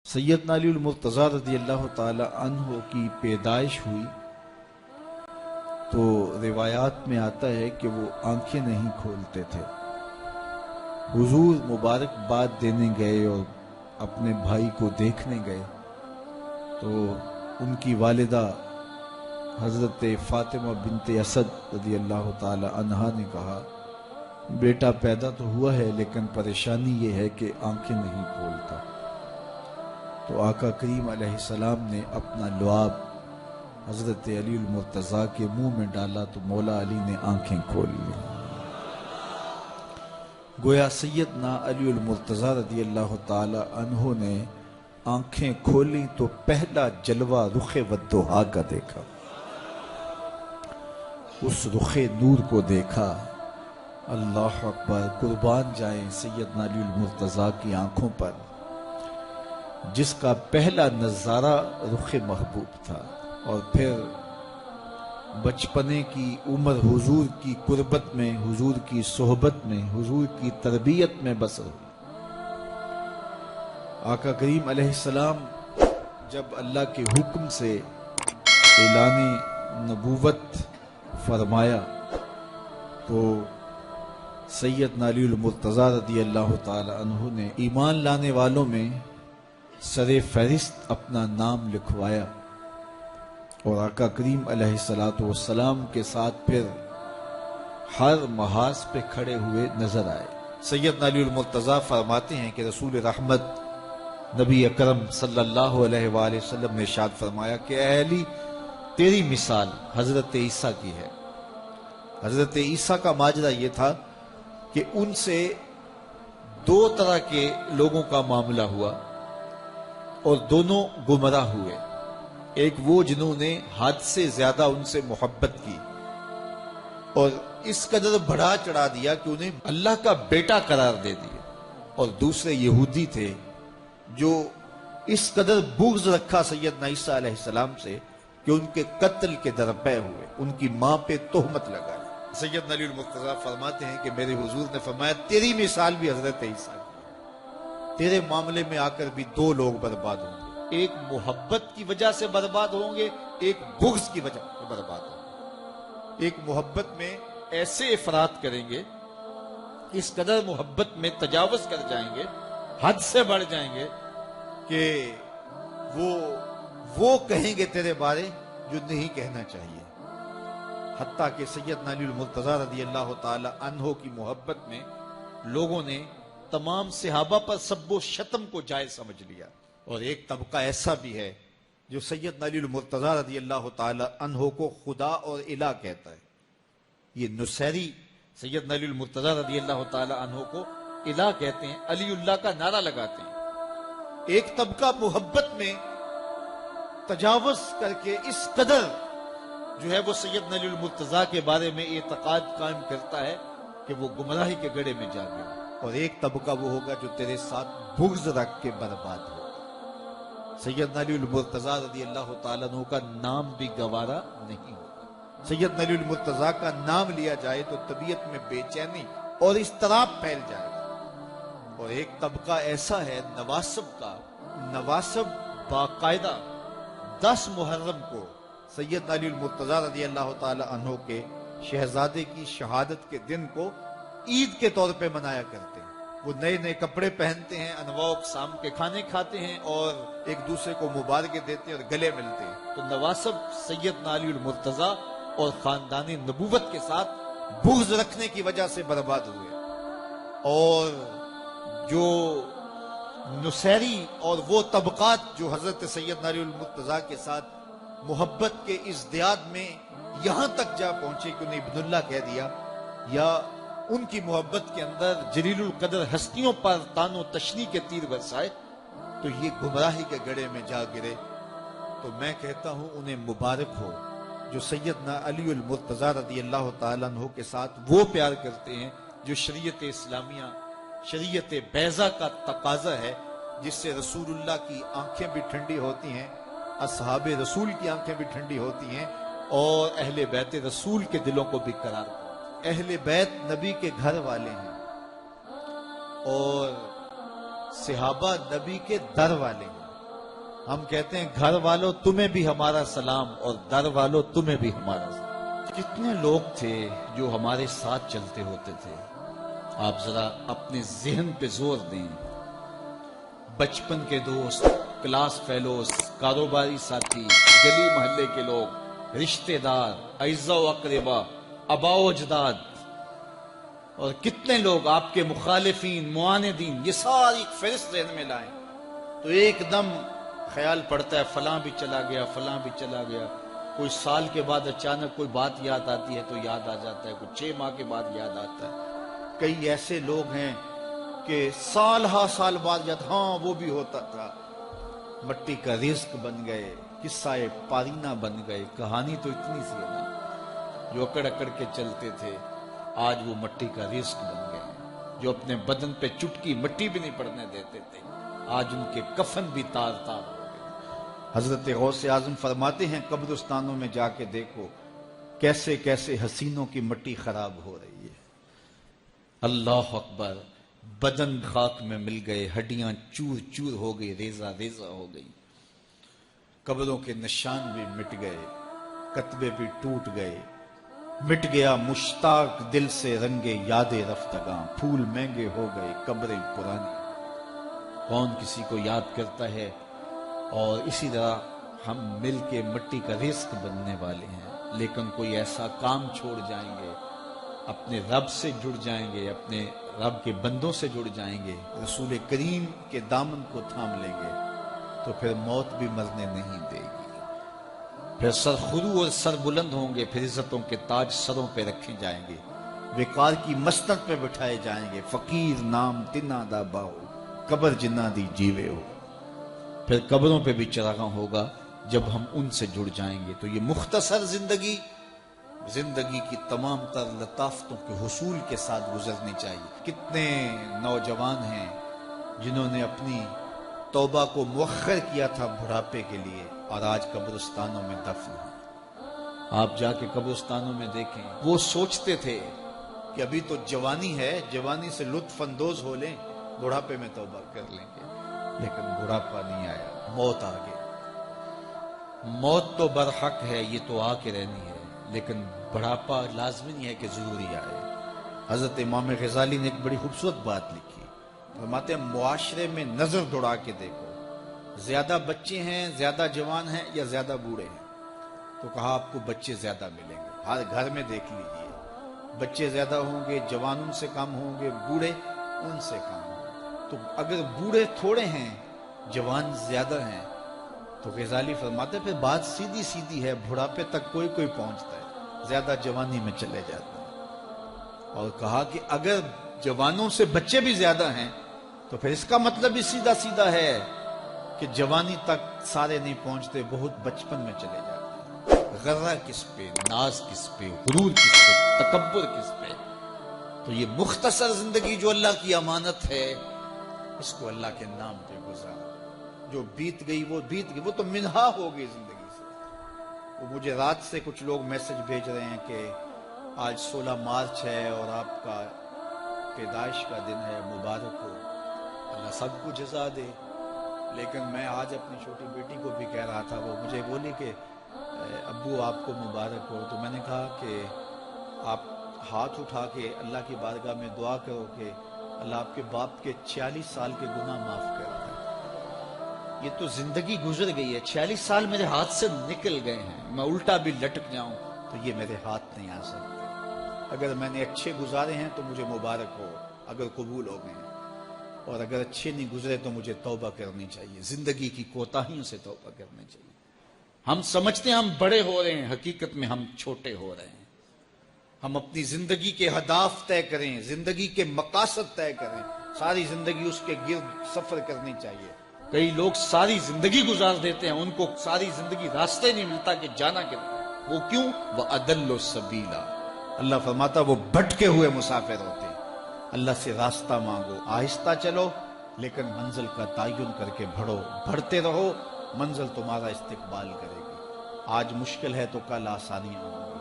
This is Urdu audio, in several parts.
سیدنا علی المرتضیٰ رضی اللہ تعالی عنہ کی پیدائش ہوئی تو روایات میں آتا ہے کہ وہ آنکھیں نہیں کھولتے تھے۔ حضور مبارکباد دینے گئے اور اپنے بھائی کو دیکھنے گئے تو ان کی والدہ حضرت فاطمہ بنت اسد رضی اللہ تعالی عنہا نے کہا، بیٹا پیدا تو ہوا ہے لیکن پریشانی یہ ہے کہ آنکھیں نہیں کھولتا۔ تو آقا کریم علیہ السلام نے اپنا لعاب حضرت علی المرتضیٰ کے منہ میں ڈالا تو مولا علی نے آنکھیں کھول لی۔ گویا سیدنا علی المرتضیٰ رضی اللہ تعالی عنہ نے آنکھیں کھولی تو پہلا جلوہ رخ والضحیٰ کا دیکھا۔ اس رخ نور کو دیکھا۔ اللہ اکبر، قربان جائیں سیدنا علی المرتضیٰ کی آنکھوں پر، جس کا پہلا نظارہ رخ محبوب تھا، اور پھر بچپنے کی عمر حضور کی قربت میں، حضور کی صحبت میں، حضور کی تربیت میں بسر ہوئی۔ آقا کریم علیہ السلام جب اللہ کے حکم سے اعلان نبوت فرمایا تو سیدنا علی المرتضیٰ رضی اللہ تعالی عنہ نے ایمان لانے والوں میں سر فہرست اپنا نام لکھوایا، اور آقا کریم علیہ السلام کے ساتھ پھر ہر محاذ پہ کھڑے ہوئے نظر آئے۔ سیدنا علی المرتضیٰ فرماتے ہیں کہ رسول رحمت نبی اکرم صلی اللہ علیہ وآلہ وسلم نے ارشاد فرمایا کہ اے علی، تیری مثال حضرت عیسیٰ کی ہے۔ حضرت عیسیٰ کا ماجرا یہ تھا کہ ان سے دو طرح کے لوگوں کا معاملہ ہوا اور دونوں گمراہ ہوئے۔ ایک وہ جنہوں نے حد سے زیادہ ان سے محبت کی اور اس قدر بڑھا چڑھا دیا کہ انہیں اللہ کا بیٹا قرار دے دیا، اور دوسرے یہودی تھے جو اس قدر بغض رکھا سیدنا عیسیٰ علیہ السلام سے کہ ان کے قتل کے درپے ہوئے، ان کی ماں پہ تہمت لگائی۔ سیدنا علی المرتضیٰ فرماتے ہیں کہ میرے حضور نے فرمایا تیری مثال بھی حضرت عیسیٰ کی، تیرے معاملے میں آ کر بھی دو لوگ برباد ہوں گے، ایک محبت کی وجہ سے برباد ہوں گے، ایک بغض کی وجہ سے برباد ہوں گے۔ ایک محبت میں ایسے افراط کریں گے، اس قدر محبت میں تجاوز کر جائیں گے، حد سے بڑھ جائیں گے کہ وہ کہیں گے تیرے بارے جو نہیں کہنا چاہیے۔ حتیٰ کہ سیدنا علی المرتضیٰ رضی اللہ تعالی عنہ کی محبت میں لوگوں نے تمام صحابہ پر سب و شتم کو جائز سمجھ لیا، اور ایک طبقہ ایسا بھی ہے جو سیدنا علی المرتضیٰ رضی اللہ تعالی عنہ کو خدا اور الہ کہتا ہے۔ یہ نصیری سیدنا علی المرتضیٰ رضی اللہ تعالی عنہ کو الہ کہتے ہیں، علی اللہ کا نعرہ لگاتے ہیں۔ ایک طبقہ محبت میں تجاوز کر کے اس قدر جو ہے وہ سیدنا علی المرتضیٰ کے بارے میں اعتقاد قائم کرتا ہے کہ وہ گمراہی کے گڑھے میں جا گیا، اور ایک طبقہ وہ ہوگا جو تیرے ساتھ بغض رکھ کے برباد ہوگا۔ سیدنا علی المرتضیٰ رضی اللہ تعالیٰ عنہ کا نام بھی گوارا نہیں ہوگا۔ سیدنا علی المرتضیٰ کا نام لیا جائے تو طبیعت میں بے چینی اور اضطراب پھیل جائے گا۔ اور ایک طبقہ ایسا ہے نواسب کا، نواسب باقاعدہ 10 محرم کو سیدنا علی المرتضیٰ رضی اللہ تعالی عنہ کے شہزادے کی شہادت کے دن کو عید کے طور پہ منایا کرتے ہیں۔ وہ نئے نئے کپڑے پہنتے ہیں، انواع اقسام کے کھانے کھاتے ہیں اور ایک دوسرے کو مبارکیں دیتے ہیں اور گلے ملتے ہیں۔ تو نواسب سیدنا علی المرتضیٰ اور خاندان نبوت کے ساتھ بغض رکھنے کی وجہ سے برباد ہوئے، اور جو نصیری اور وہ طبقات جو حضرت سیدنا علی المرتضیٰ کے ساتھ محبت کے ازدیاد میں یہاں تک جا پہنچے کہ انہیں ابن اللہ کہہ دیا، یا ان کی محبت کے اندر جلیل القدر ہستیوں پر تان و تشنیع کے تیر برسائے، تو یہ گمراہی کے گڑھے میں جا گرے۔ تو میں کہتا ہوں انہیں مبارک ہو جو سیدنا علی المرتضیٰ رضی اللہ تعالیٰ عنہ کے ساتھ وہ پیار کرتے ہیں جو شریعت اسلامیہ، شریعت بیضا کا تقاضا ہے، جس سے رسول اللہ کی آنکھیں بھی ٹھنڈی ہوتی ہیں، اصحاب رسول کی آنکھیں بھی ٹھنڈی ہوتی ہیں، اور اہل بیت رسول کے دلوں کو بھی قرار دو۔ اہل بیت نبی کے گھر والے ہیں اور صحابہ نبی کے در والے ہیں۔ ہم کہتے ہیں گھر والوں تمہیں بھی ہمارا سلام اور در والوں تمہیں بھی ہمارا سلام. کتنے لوگ تھے جو ہمارے ساتھ چلتے ہوتے تھے. آپ ذرا اپنے ذہن پہ زور دیں. بچپن کے دوست، کلاس فیلوز، کاروباری ساتھی، گلی محلے کے لوگ، رشتہ دار، اعزاء و اقربا، آباء و اجداد، اور کتنے لوگ آپ کے مخالفین، معاندین، یہ ساری فہرست ذہن میں لائیں تو ایک دم خیال پڑتا ہے فلاں بھی چلا گیا، فلاں بھی چلا گیا. کوئی سال کے بعد اچانک کوئی بات یاد آتی ہے تو یاد آ جاتا ہے، کوئی 6 ماہ کے بعد یاد آتا ہے. کئی ایسے لوگ ہیں کہ سال ہا سال بعد یاد، ہاں وہ بھی ہوتا تھا. مٹی کا رزق بن گئے، قصہ پارینہ بن گئے. کہانی تو اتنی سی ہے نا، جو اکڑ اکڑ کے چلتے تھے آج وہ مٹی کا رزق بن گئے. جو اپنے بدن پہ چٹکی مٹی بھی نہیں پڑنے دیتے تھے آج ان کے کفن بھی تار تار ہو گئے. حضرت غوث اعظم فرماتے ہیں قبرستانوں میں جا کے دیکھو کیسے کیسے حسینوں کی مٹی خراب ہو رہی ہے. اللہ اکبر. بدن خاک میں مل گئے، ہڈیاں چور چور ہو گئی، ریزہ ریزہ ہو گئی. قبروں کے نشان بھی مٹ گئے، کتبے بھی ٹوٹ گئے. مٹ گیا مشتاق دل سے رنگے یاد رفتگاں. پھول مہنگے ہو گئے، قبریں پرانی. کون کسی کو یاد کرتا ہے؟ اور اسی طرح ہم مل کے مٹی کا رزق بننے والے ہیں، لیکن کوئی ایسا کام چھوڑ جائیں گے، اپنے رب سے جڑ جائیں گے، اپنے رب کے بندوں سے جڑ جائیں گے، رسول کریم کے دامن کو تھام لیں گے تو پھر موت بھی مرنے نہیں دے گی. پھر سر خرو اور سر بلند ہوں گے، پھر عزتوں کے تاج سروں پہ رکھے جائیں گے، وقار کی مسند پہ بٹھائے جائیں گے. فقیر نام تنا دا باؤ، قبر جنہ دی جیوے ہو. پھر قبروں پہ بھی چراغاں ہوگا جب ہم ان سے جڑ جائیں گے. تو یہ مختصر زندگی کی تمام تر لطافتوں کے حصول کے ساتھ گزرنی چاہیے. کتنے نوجوان ہیں جنہوں نے اپنی توبہ کو مؤخر کیا تھا بڑھاپے کے لیے اور آج قبرستانوں میں دفن ہیں. آپ جا کے قبرستانوں میں دیکھیں، وہ سوچتے تھے کہ ابھی تو جوانی ہے، جوانی سے لطف اندوز ہو لیں، بڑھاپے میں توبہ کر لیں گے. لیکن بڑھاپا نہیں آیا، موت آ گئی. موت تو برحق ہے، یہ تو آ کے رہنی ہے، لیکن بڑھاپا لازمی نہیں ہے کہ ضروری آئے. حضرت امام غزالی نے ایک بڑی خوبصورت بات لکھی. فرماتے ہیں معاشرے میں نظر دوڑا کے دیکھو، زیادہ بچے ہیں، زیادہ جوان ہیں یا زیادہ بوڑھے ہیں؟ تو کہا آپ کو بچے زیادہ ملیں گے. ہر گھر میں دیکھ لیجئے، بچے زیادہ ہوں گے، جوان ان سے کم ہوں گے، بوڑھے ان سے کم ہوں گے. تو اگر بوڑھے تھوڑے ہیں، جوان زیادہ ہیں، تو غزالی فرماتے پھر بات سیدھی سیدھی ہے، بڑھاپے تک کوئی کوئی پہنچتا ہے، زیادہ جوانی میں چلے جاتے ہیں. اور کہا کہ اگر جوانوں سے بچے بھی زیادہ ہیں تو پھر اس کا مطلب بھی سیدھا سیدھا ہے کہ جوانی تک سارے نہیں پہنچتے، بہت بچپن میں چلے جاتے ہیں. غرہ کس پہ، ناز کس پہ، غرور کس پہ، تکبر کس پہ؟ تو یہ مختصر زندگی جو اللہ کی امانت ہے، اس کو اللہ کے نام پہ گزارا. جو بیت گئی وہ بیت گئی، وہ تو منہا ہو گئی زندگی سے. وہ مجھے رات سے کچھ لوگ میسج بھیج رہے ہیں کہ آج 16 مارچ ہے اور آپ کا پیدائش کا دن ہے، مبارک ہو. اللہ سب کو جزا دے. لیکن میں آج اپنی چھوٹی بیٹی کو بھی کہہ رہا تھا، وہ مجھے بولی کہ ابو آپ کو مبارک ہو. تو میں نے کہا کہ آپ ہاتھ اٹھا کے اللہ کی بارگاہ میں دعا کرو کہ اللہ آپ کے باپ کے 46 سال کے گناہ معاف کر دے. یہ تو زندگی گزر گئی ہے، 46 سال میرے ہاتھ سے نکل گئے ہیں. میں الٹا بھی لٹک جاؤں تو یہ میرے ہاتھ نہیں آ سکتے. اگر میں نے اچھے گزارے ہیں تو مجھے مبارک ہو اگر قبول ہو گئے ہیں، اور اگر اچھے نہیں گزرے تو مجھے توبہ کرنی چاہیے. زندگی کی کوتاہیوں سے توبہ کرنی چاہیے. ہم سمجھتے ہیں ہم بڑے ہو رہے ہیں، حقیقت میں ہم چھوٹے ہو رہے ہیں. ہم اپنی زندگی کے اہداف طے کریں، زندگی کے مقاصد طے کریں. ساری زندگی اس کے گرد سفر کرنی چاہیے. کئی لوگ ساری زندگی گزار دیتے ہیں، ان کو ساری زندگی راستے نہیں ملتا کہ جانا کدھر. وہ کیوں؟ وَأَضَلُّ السَّبِيلَ. اللہ فرماتا وہ بھٹکے ہوئے مسافر ہوتے ہیں. اللہ سے راستہ مانگو، آہستہ چلو لیکن منزل کا تعین کر کے بڑھو. بڑھتے رہو، منزل تمہارا استقبال کرے گی. آج مشکل ہے تو کل آسانیاں ہوں گی.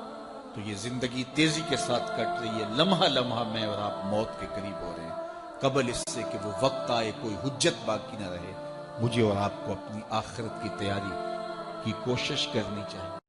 تو یہ زندگی تیزی کے ساتھ کٹ رہی ہے. لمحہ لمحہ میں اور آپ موت کے قریب ہو رہے ہیں. قبل اس سے کہ وہ وقت آئے کوئی حجت باقی نہ رہے. مجھے اور آپ کو اپنی آخرت کی تیاری کی کوشش کرنی چاہیے۔